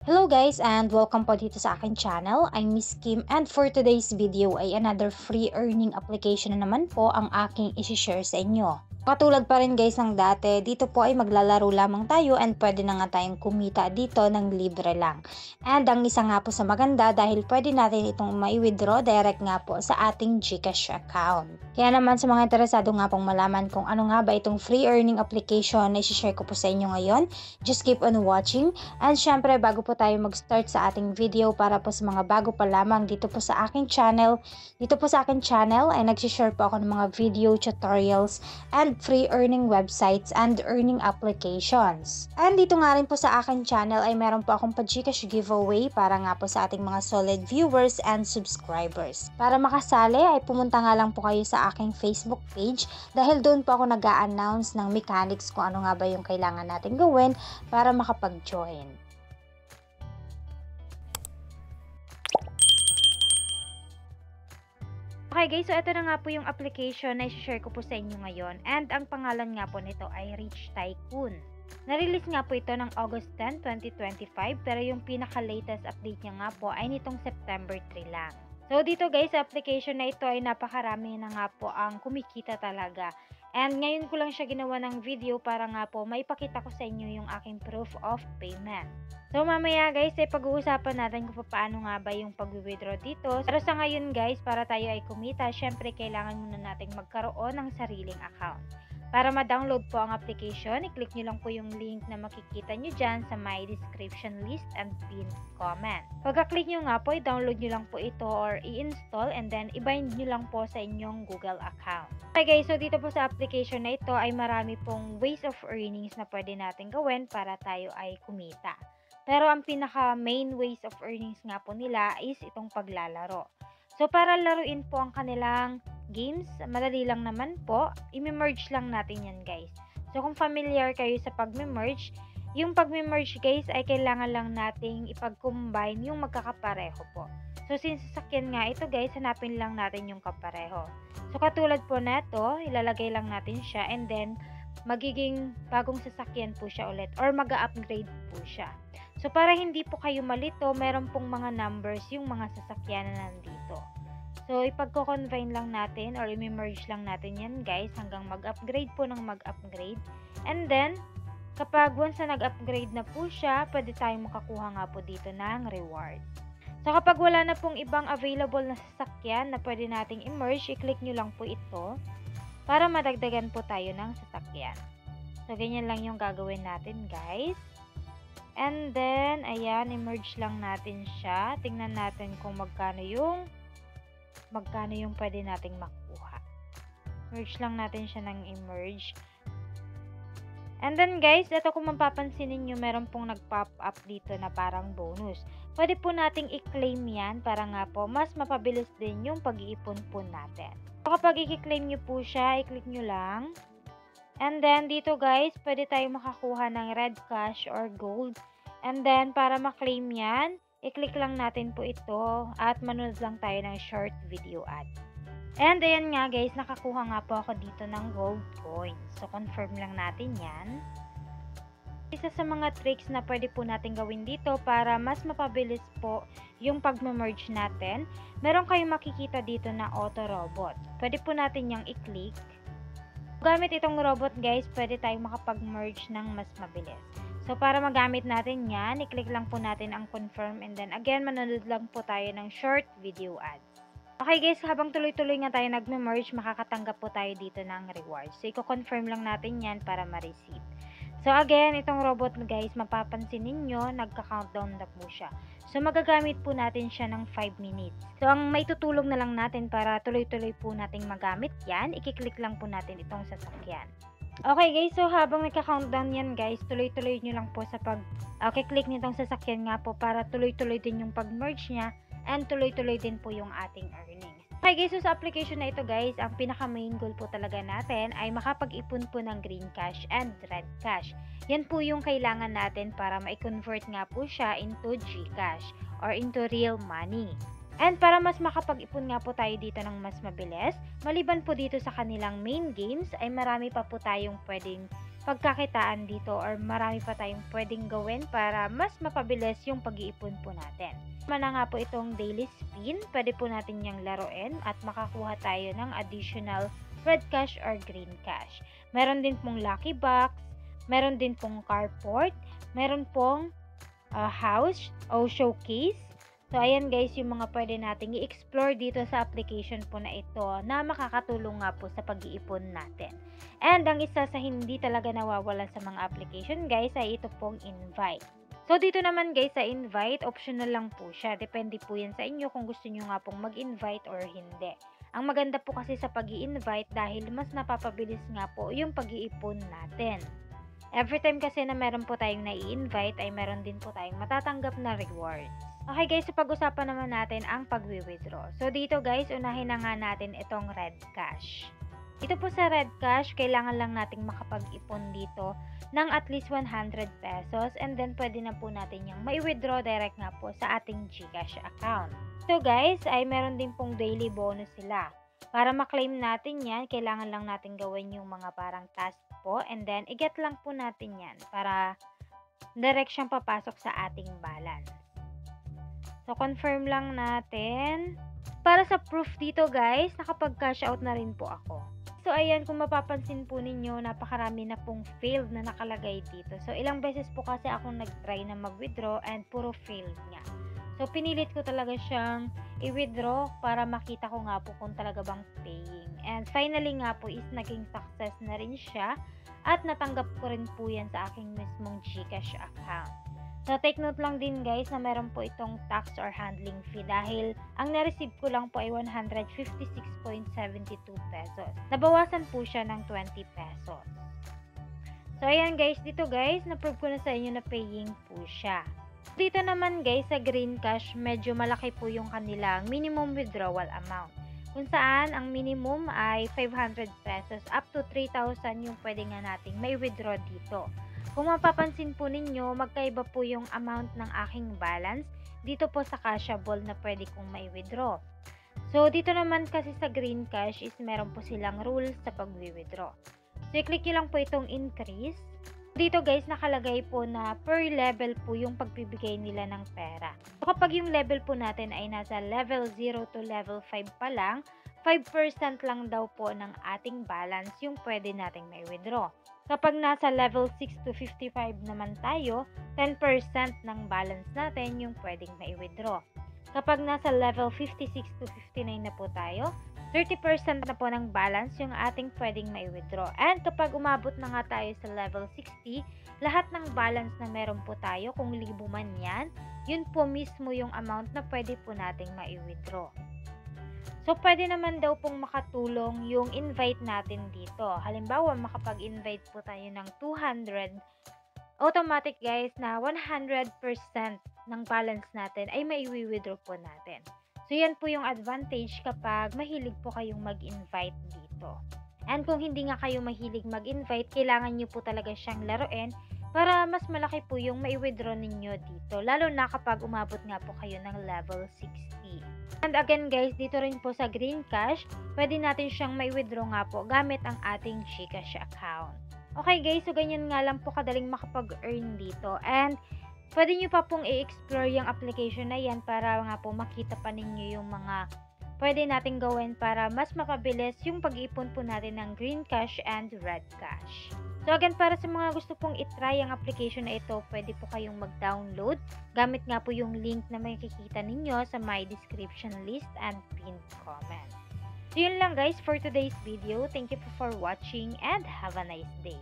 Hello guys and welcome po dito sa aking channel. I'm Miss Kim and for today's video ay another free earning application na naman po ang aking isi-share sa inyo. Katulad pa rin guys ng dati, dito po ay maglalaro lamang tayo and pwede na nga tayong kumita dito ng libre lang. And ang isa nga po sa maganda dahil pwede natin itong mai-withdraw direct nga po sa ating GCash account. Kaya naman sa mga interesado nga pong malaman kung ano nga ba itong free earning application na isi-share ko po sa inyo ngayon, just keep on watching. And syempre bago po tayo mag-start sa ating video para po sa mga bago pa lamang dito po sa aking channel, ay nag-share po ako ng mga video tutorials and free earning websites and earning applications. And dito nga rin po sa aking channel ay meron po akong pa-GCash giveaway para nga po sa ating mga solid viewers and subscribers. Para makasali ay pumunta nga lang po kayo sa aking Facebook page dahil doon po ako nag-a-announce ng mechanics kung ano nga ba yung kailangan natin gawin para makapag-join. Okay guys, so ito na nga po yung application na i-share ko po sa inyo ngayon and ang pangalan nga po nito ay Rich Tycoon. Na-release nga po ito ng August 10, 2025 pero yung pinaka-latest update niya nga po ay nitong September 3 lang. So dito guys, sa application na ito ay napakarami na nga po ang kumikita talaga. And ngayon ko lang siya ginawa ng video para nga po maipakita ko sa inyo yung aking proof of payment. So mamaya guys, ay pag-uusapan natin kung paano nga ba yung pag-withdraw dito. Pero sa ngayon guys, para tayo ay kumita, syempre kailangan muna nating magkaroon ng sariling account. Para ma-download po ang application, i-click nyo lang po yung link na makikita nyo dyan sa my description list and pinned comment. Pagka-click nyo nga po, i-download nyo lang po ito or i-install and then i-bind nyo lang po sa inyong Google account. Okay guys, so dito po sa application na ito ay marami pong ways of earnings na pwede natin gawin para tayo ay kumita. Pero ang pinaka main ways of earnings nga po nila is itong paglalaro. So para laruin po ang kanilang games, madali lang naman po, i-merge lang natin yan guys. So kung familiar kayo sa pag-merge, yung pag-merge guys ay kailangan lang nating ipag-combine yung magkakapareho po. So since sasakyan nga ito guys, hanapin lang natin yung kapareho. So katulad po na ito, ilalagay lang natin siya and then magiging bagong sasakyan po siya ulit or mag-upgrade po siya. So para hindi po kayo malito, meron pong mga numbers yung mga sasakyan na nandito. So ipagko-combine lang natin or i-merge lang natin yan guys hanggang mag-upgrade po ng mag-upgrade. And then, kapag once na nag-upgrade na po siya, pwede tayong makakuha nga po dito ng reward. So kapag wala na pong ibang available na sasakyan na pwede nating i-merge, i-click nyo lang po ito para madagdagan po tayo ng sasakyan. So ganyan lang yung gagawin natin guys. And then, ayan, i-merge lang natin siya. Tingnan natin kung magkano yung pwede nating makuha. Merge lang natin siya ng i-merge. And then guys, ito kung mapapansin niyo meron pong nag-pop up dito na parang bonus. Pwede po nating i-claim yan para nga po mas mapabilis din yung pag-iipon po natin. So kapag i-claim nyo po siya, i-click nyo lang. And then dito guys, pwede tayo makakuha ng red cash or gold. And then para ma-claim yan, i-click lang natin po ito at manood lang tayo ng short video ad. And ayan nga guys, nakakuha nga po ako dito ng gold coins. So confirm lang natin yan. Isa sa mga tricks na pwede po natin gawin dito para mas mapabilis po yung pag-merge natin, meron kayong makikita dito na auto robot. Pwede po natin yung i-click. Gamit itong robot guys, pwede tayong makapag-merge ng mas mabilis. So para magamit natin yan, i-click lang po natin ang confirm and then again, manonood lang po tayo ng short video ads. Okay guys, habang tuloy-tuloy nga tayo nagme-merge, makakatanggap po tayo dito ng rewards. So i-confirm lang natin yan para ma-receive. So again, itong robot guys, mapapansin ninyo, nagka-countdown na po siya. So magagamit po natin siya ng 5 minutes. So ang maitutulong na lang natin para tuloy-tuloy po nating magamit yan, i-click lang po natin itong sasakyan. Okay guys, so habang nagka-countdown yan guys, tuloy-tuloy nyo lang po sa click nitong sasakyan nga po para tuloy-tuloy din yung pag-merge niya and tuloy-tuloy din po yung ating earnings. Okay guys, so sa application na ito guys, ang pinaka main goal po talaga natin ay makapag-ipon po ng green cash and red cash. Yan po yung kailangan natin para ma-convert nga po siya into GCash or into real money. And para mas makapag-ipon nga po tayo dito ng mas mabilis, maliban po dito sa kanilang main games, ay marami pa po tayong pwedeng pagkakitaan dito or marami pa tayong pwedeng gawin para mas mapabilis yung pag-iipon po natin. Tama na nga po itong daily spin, pwede po natin yung laruin at makakuha tayo ng additional red cash or green cash. Meron din pong lucky box, meron din pong carport, meron pong house o showcase. So, ayan guys, yung mga pwede nating i-explore dito sa application po na ito na makakatulong nga po sa pag-iipon natin. And ang isa sa hindi talaga nawawala sa mga application guys ay ito pong invite. So, dito naman guys sa invite, optional lang po siya. Depende po yan sa inyo kung gusto nyo nga pong mag-invite or hindi. Ang maganda po kasi sa pag-i-invite dahil mas napapabilis nga po yung pag-iipon natin. Every time kasi na meron po tayong nai-invite ay meron din po tayong matatanggap na rewards. Okay guys, so pag-usapan naman natin ang pag-withdraw. So dito guys, unahin na nga natin itong red cash. Ito po sa red cash, kailangan lang nating makapag-ipon dito ng at least 100 pesos and then pwede na po natin yung mai-withdraw direct nga po sa ating GCash account. So guys, ay meron din pong daily bonus sila. Para ma-claim natin yan, kailangan lang natin gawin yung mga parang task po and then i-get lang po natin yan para direct siyang papasok sa ating balance. So, confirm lang natin. Para sa proof dito guys, nakapag-cash out na rin po ako. So, ayan, kung mapapansin po ninyo, napakarami na pong failed na nakalagay dito. So, ilang beses po kasi akong nag-try na mag-withdraw and puro failed nga. So, pinilit ko talaga siyang i-withdraw para makita ko nga po kung talaga bang paying. And finally nga po is naging success na rin siya at natanggap ko rin po yan sa aking mismong GCash account. So, take note lang din guys na meron po itong tax or handling fee dahil ang na-receive ko lang po ay 156.72 pesos. Nabawasan po siya ng 20 pesos. So, ayan guys, dito guys, na-prove ko na sa inyo na paying po siya. Dito naman guys, sa green cash, medyo malaki po yung kanilang minimum withdrawal amount. Kung saan, ang minimum ay 500 pesos up to 3,000 yung pwede nga nating may withdraw dito. Kung mapapansin po ninyo, magkaiba po yung amount ng aking balance dito po sa cashable na pwede kong mai-withdraw. So, dito naman kasi sa green cash is meron po silang rules sa pag-withdraw. So, i-click nyo lang po itong increase. Dito guys, nakalagay po na per level po yung pagbibigay nila ng pera. So, kapag yung level po natin ay nasa level 0 to level 5 pa lang, 5% lang daw po ng ating balance yung pwede nating may withdraw. Kapag nasa level 6 to 55 naman tayo, 10% ng balance natin yung pwedeng mai-withdraw. Kapag nasa level 56 to 59 na po tayo, 30% na po ng balance yung ating pwedeng mai-withdraw. And kapag umabot na nga tayo sa level 60, lahat ng balance na meron po tayo, kung libo man yan, yun po mismo yung amount na pwede po nating mai-withdraw. So, pwede naman daw pong makatulong yung invite natin dito. Halimbawa, makapag-invite po tayo ng 200, automatic guys na 100% ng balance natin ay mai-withdraw po natin. So, yan po yung advantage kapag mahilig po kayong mag-invite dito. And kung hindi nga kayo mahilig mag-invite, kailangan nyo po talaga siyang laruin para mas malaki po yung mai-withdraw ninyo dito. Lalo na kapag umabot nga po kayo ng level 60. And again guys, dito rin po sa green cash, pwede natin siyang mai-withdraw nga po gamit ang ating GCash account. Okay guys, so ganyan nga lang po kadaling makapag-earn dito. And pwede nyo pa pong i-explore yung application na yan para nga po makita pa ninyo yung mga pwede natin gawin para mas mapabilis yung pag-iipon po natin ng green cash and red cash. So again, para sa mga gusto pong itry ang application na ito, pwede po kayong mag-download. Gamit nga po yung link na makikita ninyo sa my description list and pinned comment. So yun lang guys for today's video. Thank you for watching and have a nice day.